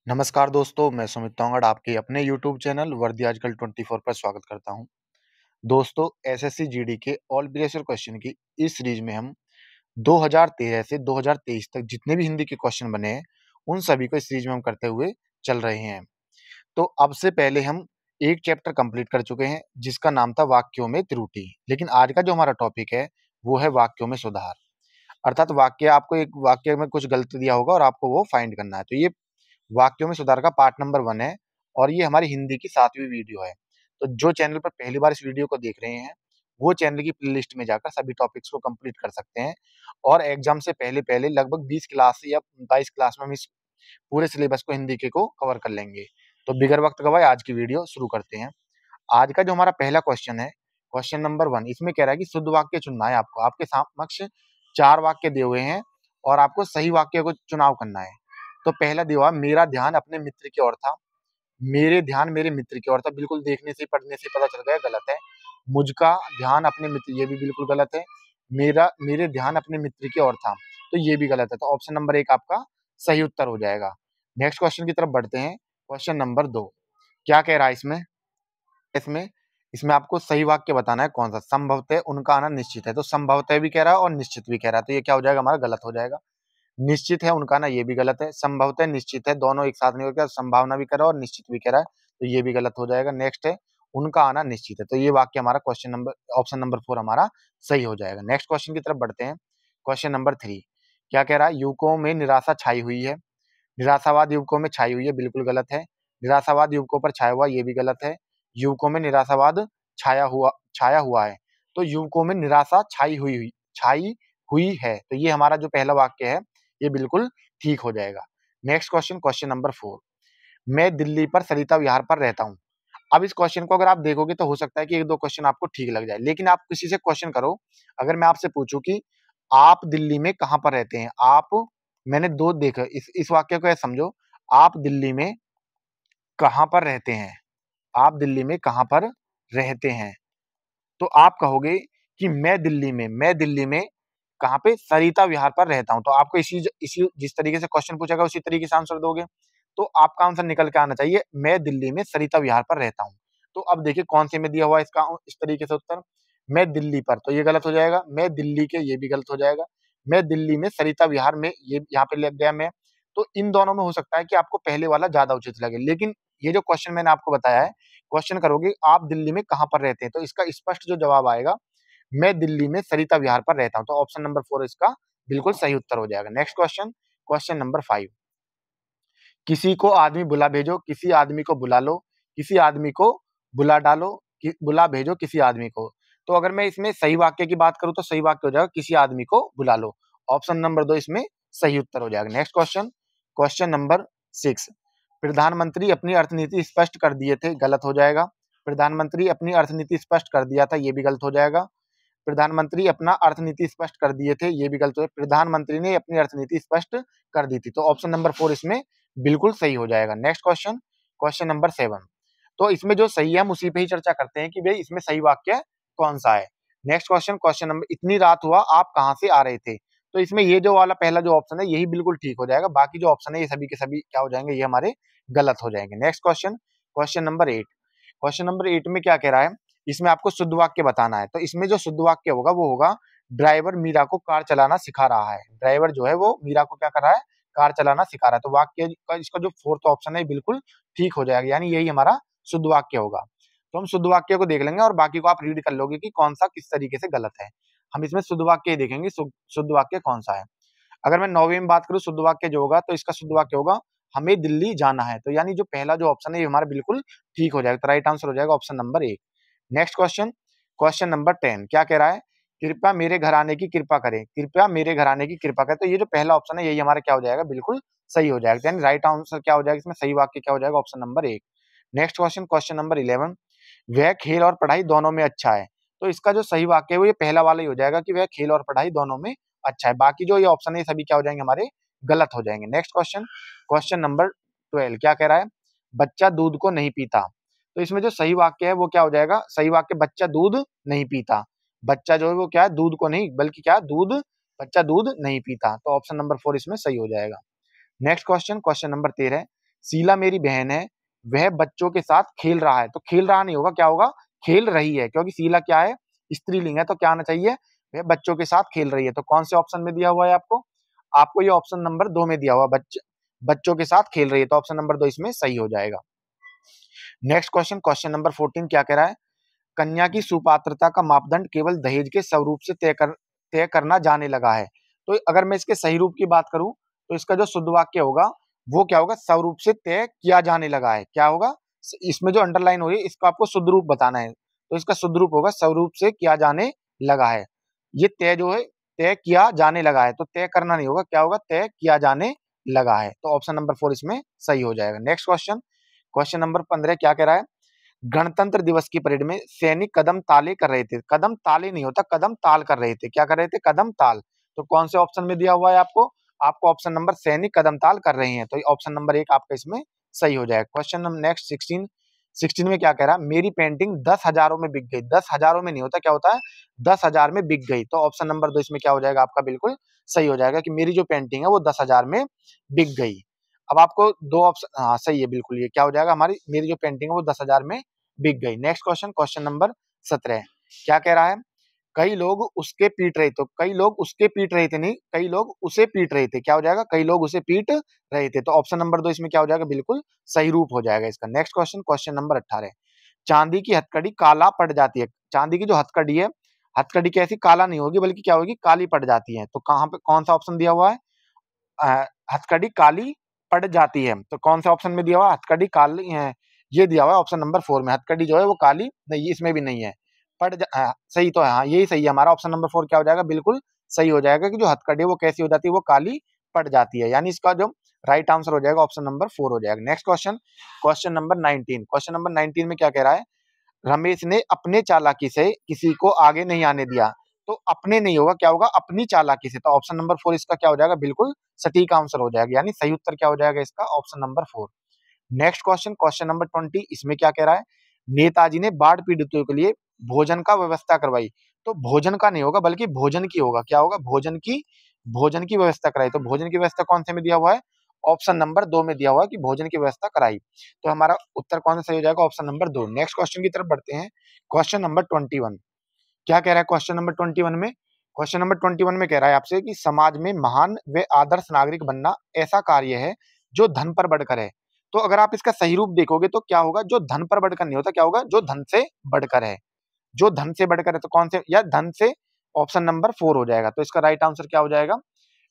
नमस्कार दोस्तों, मैं सुमित तोंगड़ आपके अपने यूट्यूब चैनल वर्दी आजकल 24 पर स्वागत करता हूं। दोस्तों, एसएससी जीडी के ऑल प्रीवियस ईयर क्वेश्चन की इस सीरीज में हम 2013 से 2023 तक जितने भी हिंदी के क्वेश्चन बने हैं, उन सभी को इस सीरीज में हम करते हुए चल रहे हैं। तो अब से पहले हम एक चैप्टर कंप्लीट कर चुके हैं, जिसका नाम था वाक्यों में त्रुटि। लेकिन आज का जो हमारा टॉपिक है, वो है वाक्यों में सुधार। अर्थात आपको एक वाक्य में कुछ गलती दिया होगा और आपको वो फाइंड करना है। तो ये वाक्यों में सुधार का पार्ट नंबर 1 है और ये हमारी हिंदी की 7वीं वीडियो है। तो जो चैनल पर पहली बार इस वीडियो को देख रहे हैं, वो चैनल की प्लेलिस्ट में जाकर सभी टॉपिक्स को कंप्लीट कर सकते हैं और एग्जाम से पहले लगभग 20 क्लास या 22 क्लास में हम इस पूरे सिलेबस को हिंदी के को कवर कर लेंगे। तो बिगर वक्त गवाए आज की वीडियो शुरू करते हैं। आज का जो हमारा पहला क्वेश्चन है, क्वेश्चन नंबर 1, इसमें कह रहा है कि शुद्ध वाक्य चुनना है आपको। आपके समक्ष 4 वाक्य दिए हुए हैं और आपको सही वाक्य को चुनाव करना है। तो पहला दिया हुआ, मेरा ध्यान अपने मित्र की ओर था। मेरे ध्यान मेरे मित्र की ओर था, बिल्कुल देखने से पढ़ने से पता चल गया, गलत है। मुझका ध्यान अपने मित्र, ये भी बिल्कुल गलत है। मेरे ध्यान अपने मित्र की ओर था, तो ये भी गलत है। तो ऑप्शन नंबर 1 आपका सही उत्तर हो जाएगा। नेक्स्ट क्वेश्चन की तरफ बढ़ते हैं। क्वेश्चन नंबर 2 क्या कह रहा है इसमें इसमें इसमें आपको सही वाक्य बताना है कौन सा। संभवतः उनका आना निश्चित है, तो संभवतः भी कह रहा है और निश्चित भी कह रहा है, तो ये क्या हो जाएगा हमारा, गलत हो जाएगा। निश्चित है उनका आना, ये भी गलत है। संभवतः निश्चित है, दोनों एक साथ नहीं हो गया, संभावना भी कर रहा है और निश्चित भी कह रहा है, तो ये भी गलत हो जाएगा। नेक्स्ट है, उनका आना निश्चित है, तो ये वाक्य हमारा ऑप्शन नंबर 4 हमारा सही हो जाएगा। नेक्स्ट क्वेश्चन की तरफ बढ़ते हैं। क्वेश्चन नंबर 3 क्या कह रहा है, युवकों में निराशा छाई हुई है। निराशावाद युवकों में छाई हुई है, बिल्कुल गलत है। निराशावाद युवकों पर छाया हुआ, ये भी गलत है। युवकों में निराशावाद छाया हुआ है, तो युवकों में निराशा छाई हुई है, तो ये हमारा जो पहला वाक्य है, ये बिल्कुल ठीक हो जाएगा। नेक्स्ट क्वेश्चन, क्वेश्चन नंबर 4, मैं दिल्ली पर सरिता विहार पर रहता हूँ। अब इस क्वेश्चन को अगर आप देखोगे तो हो सकता है कि 1-2 क्वेश्चन आपको ठीक लग जाए, लेकिन आप किसी से क्वेश्चन करो, अगर मैं आपसे पूछूं कि आप दिल्ली में कहाँ पर रहते हैं, मैंने 2 देखा, इस वाक्य को ऐसे समझो, आप दिल्ली में कहाँ पर रहते हैं, आप दिल्ली में कहाँ पर रहते हैं, तो आप कहोगे कि मैं दिल्ली में कहाँ पे, सरिता विहार पर रहता हूँ। तो आपको इसी जिस तरीके से क्वेश्चन पूछेगा उसी तरीके से आंसर दोगे, तो आपका आंसर निकल के आना चाहिए, मैं दिल्ली में सरिता विहार पर रहता हूँ। तो अब देखिए कौन से में दिया हुआ है इसका इस तरीके से उत्तर, मैं दिल्ली पर, तो ये गलत हो जाएगा। मैं दिल्ली के, ये भी गलत हो जाएगा। मैं दिल्ली में सरिता विहार में, ये यहाँ पे लग गया मैं। तो इन दोनों में हो सकता है कि आपको पहले वाला ज्यादा उचित लगे, लेकिन ये जो क्वेश्चन मैंने आपको बताया है, क्वेश्चन करोगे आप दिल्ली में कहाँ पर रहते हैं, तो इसका स्पष्ट जो जवाब आएगा, मैं दिल्ली में सरिता विहार पर रहता हूँ। तो ऑप्शन नंबर 4 इसका बिल्कुल सही उत्तर हो जाएगा। नेक्स्ट क्वेश्चन, क्वेश्चन नंबर 5, किसी को आदमी बुला भेजो, किसी आदमी को बुला लो, किसी आदमी को बुला डालो, बुला भेजो किसी आदमी को। तो अगर मैं इसमें सही वाक्य की बात करूं तो सही वाक्य हो जाएगा, किसी आदमी को बुला लो। ऑप्शन नंबर 2 इसमें सही उत्तर हो जाएगा। नेक्स्ट क्वेश्चन, क्वेश्चन नंबर 6, प्रधानमंत्री अपनी अर्थनीति स्पष्ट कर दिए थे, गलत हो जाएगा। प्रधानमंत्री अपनी अर्थनीति स्पष्ट कर दिया था, ये भी गलत हो जाएगा। प्रधानमंत्री अपना अर्थनीति स्पष्ट कर दिए थे, ये भी गलत है। प्रधानमंत्री ने अपनी अर्थनीति स्पष्ट कर दी थी, तो ऑप्शन नंबर 4 इसमें बिल्कुल सही हो जाएगा। नेक्स्ट क्वेश्चन, क्वेश्चन नंबर 7, तो इसमें जो सही है हम उसी पे ही चर्चा करते हैं कि भाई इसमें सही वाक्य कौन सा है। नेक्स्ट क्वेश्चन, क्वेश्चन नंबर, इतनी रात हुआ आप कहाँ से आ रहे थे। तो इसमें ये जो वाला पहला जो ऑप्शन है यही बिल्कुल ठीक हो जाएगा, बाकी जो ऑप्शन है ये सभी के सभी क्या हो जाएंगे, ये हमारे गलत हो जाएंगे। Next question, question number 8, question number 8 में क्या कह रहा है, इसमें आपको शुद्ध वाक्य बताना है। तो इसमें जो शुद्ध वाक्य होगा वो होगा, ड्राइवर मीरा को कार चलाना सिखा रहा है। ड्राइवर जो है वो मीरा को क्या कर रहा है, कार चलाना सिखा रहा है। तो वाक्य का इसका जो 4th ऑप्शन है बिल्कुल ठीक हो जाएगा, यानी यही हमारा शुद्ध वाक्य होगा। तो हम शुद्ध वाक्य को देख लेंगे और बाकी को आप रीड कर लोगे कि कौन सा किस तरीके से गलत है। हम इसमें शुद्ध वाक्य ही देखेंगे, शुद्ध वाक्य कौन सा है। अगर मैं 9वीं में बात करूं शुद्ध वाक्य जो होगा, तो इसका शुद्ध वाक्य होगा, हमें दिल्ली जाना है। तो यानी जो पहला जो ऑप्शन है ये हमारा बिल्कुल ठीक हो जाएगा, तो राइट आंसर हो जाएगा option number 1। Next question, question number 10 क्या कह रहा है, कृपया मेरे घर आने की कृपा करें, कृपया मेरे घर आने की कृपा करें। तो ये जो पहला ऑप्शन है यही हमारा क्या हो जाएगा, बिल्कुल सही हो जाएगा, यानी राइट आंसर क्या हो जाएगा, इसमें सही वाक्य क्या हो जाएगा, option number 1। Next question, question number 11, वह खेल और पढ़ाई दोनों में अच्छा है। तो इसका जो सही वाक्य है वो ये पहला वाला ही हो जाएगा कि वह खेल और पढ़ाई दोनों में अच्छा है। बाकी जो ये ऑप्शन है सभी क्या हो जाएंगे, हमारे गलत हो जाएंगे। नेक्स्ट क्वेश्चन, क्वेश्चन नंबर 12 क्या कह रहा है, बच्चा दूध को नहीं पीता। तो इसमें जो सही वाक्य है वो क्या हो जाएगा, सही वाक्य, बच्चा दूध नहीं पीता। बच्चा जो है वो क्या है, दूध को नहीं बल्कि क्या, बच्चा दूध नहीं पीता। तो ऑप्शन नंबर 4 इसमें सही हो जाएगा। Next question, question number 13, Sheela मेरी बहन है, वह बच्चों के साथ खेल रहा है। तो खेल रहा नहीं होगा, क्या होगा, खेल रही है, क्योंकि शीला क्या है, स्त्रीलिंग है, तो क्या आना चाहिए, वह बच्चों के साथ खेल रही है। तो कौन से ऑप्शन में दिया हुआ है आपको, आपको ये ऑप्शन नंबर 2 में दिया हुआ, बच्चों के साथ खेल रही है, तो ऑप्शन नंबर 2 इसमें सही हो जाएगा। नेक्स्ट क्वेश्चन, क्वेश्चन नंबर 14 क्या कह रहा है, कन्या की सुपात्रता का मापदंड केवल दहेज के स्वरूप से तय करना जाने लगा है। तो अगर मैं इसके सही रूप की बात करूं, तो इसका जो शुद्ध वाक्य होगा वो क्या होगा, स्वरूप से तय किया जाने लगा है। क्या होगा, इसमें जो अंडरलाइन हो रही है इसको आपको शुद्ध रूप बताना है, तो इसका शुद्ध रूप होगा स्वरूप से किया जाने लगा है। ये तय जो है, तय किया जाने लगा है, तो तय करना नहीं होगा, क्या होगा, तय किया जाने लगा है। तो ऑप्शन नंबर 4 इसमें सही हो जाएगा। नेक्स्ट क्वेश्चन, क्वेश्चन नंबर 15 क्या कह रहा है, गणतंत्र दिवस की परेड में सैनिक कदम ताले कर रहे थे। कदम ताले नहीं होता, कदम ताल कर रहे थे। क्या कर रहे थे, कदम ताल। तो कौन से ऑप्शन में दिया हुआ है आपको, आपको ऑप्शन नंबर सैनिक कदम ताल कर रहे हैं, तो ऑप्शन नंबर 1 आपका इसमें सही हो जाएगा। क्वेश्चन नंबर नेक्स्ट 16 में क्या कह रहा है, मेरी पेंटिंग 10,000 में बिक गई। 10,000 में नहीं होता, क्या होता है, 10,000 में बिक गई। तो ऑप्शन नंबर 2 इसमें क्या हो जाएगा आपका, बिल्कुल सही हो जाएगा कि मेरी जो पेंटिंग है वो 10,000 में बिक गई। अब आपको दो ऑप्शन, हाँ सही है बिल्कुल, ये क्या हो जाएगा, हमारी मेरी जो पेंटिंग है वो 10,000 में बिक गई। नेक्स्ट क्वेश्चन, क्वेश्चन नंबर 17 क्या कह रहा है, कई लोग उसके पीट रहे थे। तो कई लोग उसके पीट रहे थे नहीं, कई लोग उसे पीट रहे थे। क्या हो जाएगा, कई लोग उसे पीट रहे थे। तो ऑप्शन नंबर 2 इसमें क्या हो जाएगा, बिल्कुल सही रूप हो जाएगा इसका। नेक्स्ट क्वेश्चन, क्वेश्चन नंबर 18 चांदी की हथकड़ी काला पड़ जाती है। चांदी की जो हथकड़ी है, हथकड़ी कैसी काला नहीं होगी, बल्कि क्या होगी, काली पड़ जाती है। तो कहाँ पे कौन सा ऑप्शन दिया हुआ है, हथकड़ी काली पड़ जाती है। तो कौन से ऑप्शन में दिया हुआ है, हथकड़ी काली है, ये दिया हुआ है ऑप्शन नंबर 4 में। हथकड़ी जो है वो काली नहीं, इसमें भी नहीं है, सही तो है, हाँ यही सही है हमारा। ऑप्शन नंबर 4 क्या हो जाएगा, बिल्कुल सही हो जाएगा कि जो हथकड़ी है वो कैसी हो जाती है, वो काली पड़ जाती है। यानी इसका जो राइट आंसर हो जाएगा ऑप्शन नंबर 4 हो जाएगा। Next question, question number 19। Question number 19 में क्या कह रहा है, रमेश ने अपने चालाकी से किसी को आगे नहीं आने दिया। तो अपने नहीं होगा, क्या होगा, अपनी चालाकी से। तो ऑप्शन नंबर 4 इसका क्या हो जाएगा, बिल्कुल सटीक आंसर हो जाएगा, यानी सही उत्तर क्या हो जाएगा इसका, option number 4। Next question, question number 20 इसमें क्या कह रहा है, नेताजी ने बाढ़ पीड़ितों के लिए भोजन का व्यवस्था करवाई। तो भोजन का नहीं होगा, बल्कि भोजन की होगा। क्या होगा, भोजन की व्यवस्था कराई। तो भोजन की व्यवस्था कौन से में दिया हुआ है, ऑप्शन नंबर 2 में दिया हुआ है कि भोजन की व्यवस्था कराई। तो हमारा उत्तर कौन सा सही हो जाएगा, ऑप्शन नंबर 2। नेक्स्ट क्वेश्चन की तरफ बढ़ते हैं। क्वेश्चन नंबर 21 क्या कह रहा है, क्वेश्चन नंबर 21 में, क्वेश्चन नंबर 21 में कह रहा है आपसे कि समाज में महान व आदर्श नागरिक बनना ऐसा कार्य है जो धन पर बढ़कर है। तो अगर आप इसका सही रूप देखोगे तो क्या होगा, जो धन पर बढ़कर नहीं होता, क्या होगा, जो धन से बढ़कर है। जो धन से बढ़कर है, तो कौन से, या धन से, ऑप्शन नंबर 4 हो जाएगा। तो इसका राइट आंसर क्या हो जाएगा,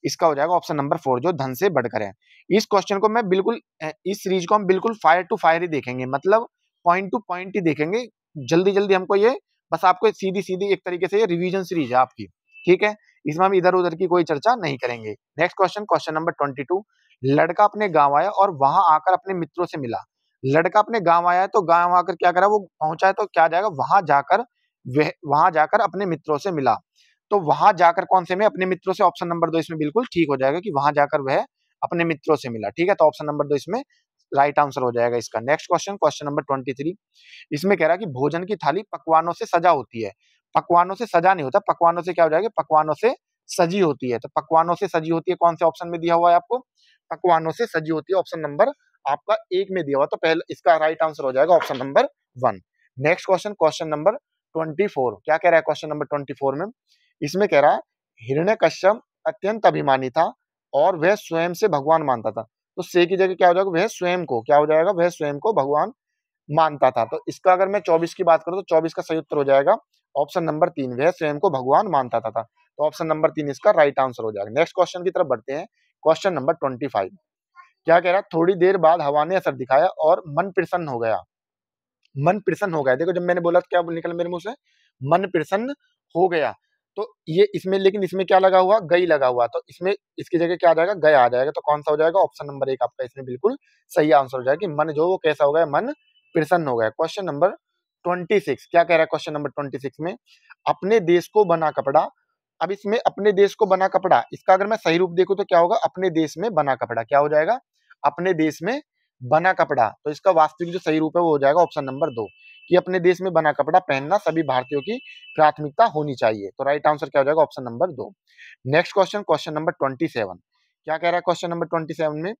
इसका हो जाएगा ऑप्शन नंबर 4, जो धन से बढ़कर है। इस क्वेश्चन को मैं बिल्कुल, इस सीरीज को हम बिल्कुल फायर टू फायर ही देखेंगे, मतलब पॉइंट टू पॉइंट ही देखेंगे। जल्दी जल्दी हमको ये, बस आपको सीधी सीधी एक तरीके से ये रिवीजन सीरीज है आपकी, ठीक है। इसमें हम इधर उधर की कोई चर्चा नहीं करेंगे। नेक्स्ट क्वेश्चन, क्वेश्चन नंबर 22 लड़का अपने गांव आया और वहां आकर अपने मित्रों से मिला। लड़का अपने गांव आया है, तो गांव आकर क्या करा, वो पहुंचा है, तो क्या जाएगा, वहां जाकर अपने मित्रों से मिला। तो वहां जाकर कौन से में, अपने मित्रों से। ऑप्शन नंबर 2 इसमें बिल्कुल ठीक हो जाएगा कि वहां जाकर वह अपने मित्रों से मिला, ठीक है। तो ऑप्शन नंबर 2 इसमें राइट आंसर हो जाएगा इसका। नेक्स्ट क्वेश्चन, क्वेश्चन नंबर 23 इसमें कह रहा है कि भोजन की थाली पकवानों से सजा होती है। पकवानों से सजा नहीं होता, पकवानों से क्या हो जाएगा, पकवानों से सजी होती है। तो पकवानों से सजी होती है, कौन से ऑप्शन में दिया हुआ है आपको, पकवानों से सजी होती है, ऑप्शन नंबर आपका 1 में दिया हुआ। तो पहले इसका राइट आंसर हो जाएगा option number 1। Next question, question number 24 क्या कह रहा है, क्वेश्चन नंबर 24 में इसमें कह रहा है हिरण्यकश्यप अत्यंत अभिमानी था और वह स्वयं से भगवान मानता था। तो से की जगह क्या हो जाएगा, वह स्वयं को, क्या हो जाएगा, वह स्वयं को भगवान मानता था। तो इसका अगर मैं 24 की बात करूं तो 24 का सही उत्तर हो जाएगा ऑप्शन नंबर 3, वह स्वयं को भगवान मानता था। तो ऑप्शन नंबर 3 इसका राइट आंसर हो जाएगा। नेक्स्ट क्वेश्चन की तरफ बढ़ते हैं। क्वेश्चन नंबर 25 क्या कह रहा है, थोड़ी देर बाद हवा ने असर दिखाया और मन प्रसन्न हो गया। मन प्रसन्न हो गया, देखो जब मैंने बोला क्या निकल मेरे मुंह से, मन प्रसन्न हो गया। तो ये इसमें, लेकिन इसमें क्या लगा हुआ, गई लगा हुआ। तो इसमें इसकी जगह क्या आ जाएगा, गया आ जाएगा। तो कौन सा हो जाएगा, ऑप्शन नंबर 1 आपका इसमें बिल्कुल सही आंसर हो जाएगा कि मन जो वो कैसा हो गया, मन प्रसन्न हो गया। क्वेश्चन नंबर 26 क्या कह रहा है, क्वेश्चन नंबर 26 में अपने देश को बना कपड़ा। अब इसमें अपने देश को बना कपड़ा, इसका अगर मैं सही रूप देखूं तो क्या होगा, अपने देश में बना कपड़ा, क्या हो जाएगा, अपने देश में बना कपड़ा। तो इसका वास्तविक जो सही रूप है वो हो जाएगा ऑप्शन नंबर 2 कि अपने देश में बना कपड़ा पहनना सभी भारतीयों की प्राथमिकता होनी चाहिए। तो राइट आंसर क्या हो जाएगा, option number 2। Next question, question number 27 क्या कह रहा है, क्वेश्चन नंबर 27 में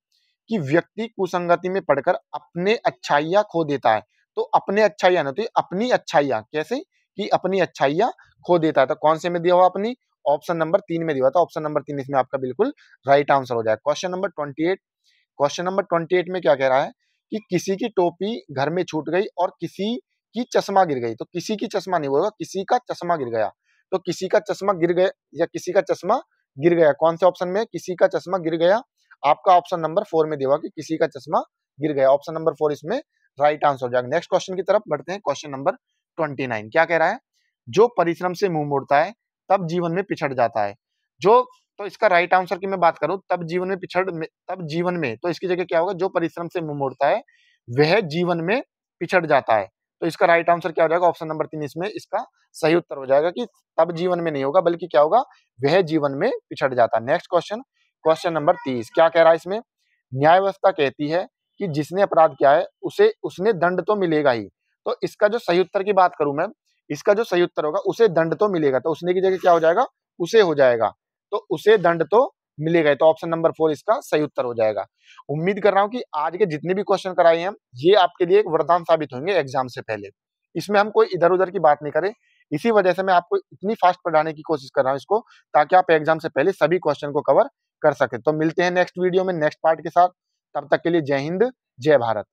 कि व्यक्ति कुसंगति में पड़कर अपने अच्छाइयाँ खो देता है। तो अपने अच्छाइयाँ नहीं, तो अपनी अच्छाइयाँ कैसे कि अपनी अच्छाइयाँ खो देता है। तो कौन से में दिया हुआ अपनी? ऑप्शन नंबर 3 में दिया हुआ था। ऑप्शन नंबर 3 इसमें आपका बिल्कुल राइट आंसर हो जाएगा। क्वेश्चन नंबर 28 में क्या कह रहा है कि किसी की टोपी घर में छूट गई और किसी की चश्मा गिर गई। तो किसी की चश्मा नहीं होगा, किसी का चश्मा गिर गया। तो किसी का चश्मा गिर गया या किसी का चश्मा गिर गया, कौन से ऑप्शन में? किसी का चश्मा गिर गया। आपका ऑप्शन नंबर 4 में दिया कि किसी का चश्मा गिर गया। ऑप्शन नंबर 4 इसमें राइट आंसर हो जाएगा। नेक्स्ट क्वेश्चन की तरफ बढ़ते हैं। क्वेश्चन नंबर 29 क्या कह रहा है? जो परिश्रम से मुंह मोड़ता है तब जीवन में पिछड़ जाता है। जो तो इसका राइट आंसर की मैं बात करूं, तब जीवन में, तो इसकी जगह क्या होगा? जो परिश्रम से मुंह मोड़ता है वह जीवन में पिछड़ जाता है। तो इसका राइट आंसर क्या हो जाएगा? ऑप्शन नंबर 3 इसमें इसका सही उत्तर हो जाएगा कि तब जीवन में नहीं होगा, बल्कि क्या होगा? वह जीवन में पिछड़ जाता है। नेक्स्ट क्वेश्चन, क्वेश्चन नंबर 30 क्या कह रहा है इसमें? न्याय व्यवस्था कहती है कि जिसने अपराध किया है उसे उसने दंड तो मिलेगा ही। तो इसका जो सही उत्तर की बात करूं मैं, इसका जो सही उत्तर होगा उसे दंड तो मिलेगा। तो उसने की जगह क्या हो जाएगा? उसे हो जाएगा। तो उसे दंड तो मिलेगा। तो ऑप्शन नंबर 4 इसका सही उत्तर हो जाएगा। उम्मीद कर रहा हूं कि आज के जितने भी क्वेश्चन कराए हैं ये आपके लिए एक वरदान साबित होंगे एग्जाम से पहले। इसमें हम कोई इधर उधर की बात नहीं करें। इसी वजह से मैं आपको इतनी फास्ट पढ़ाने की कोशिश कर रहा हूं इसको, ताकि आप एग्जाम से पहले सभी क्वेश्चन को कवर कर सके। तो मिलते हैं नेक्स्ट वीडियो में नेक्स्ट पार्ट के साथ। तब तक के लिए जय हिंद, जय भारत।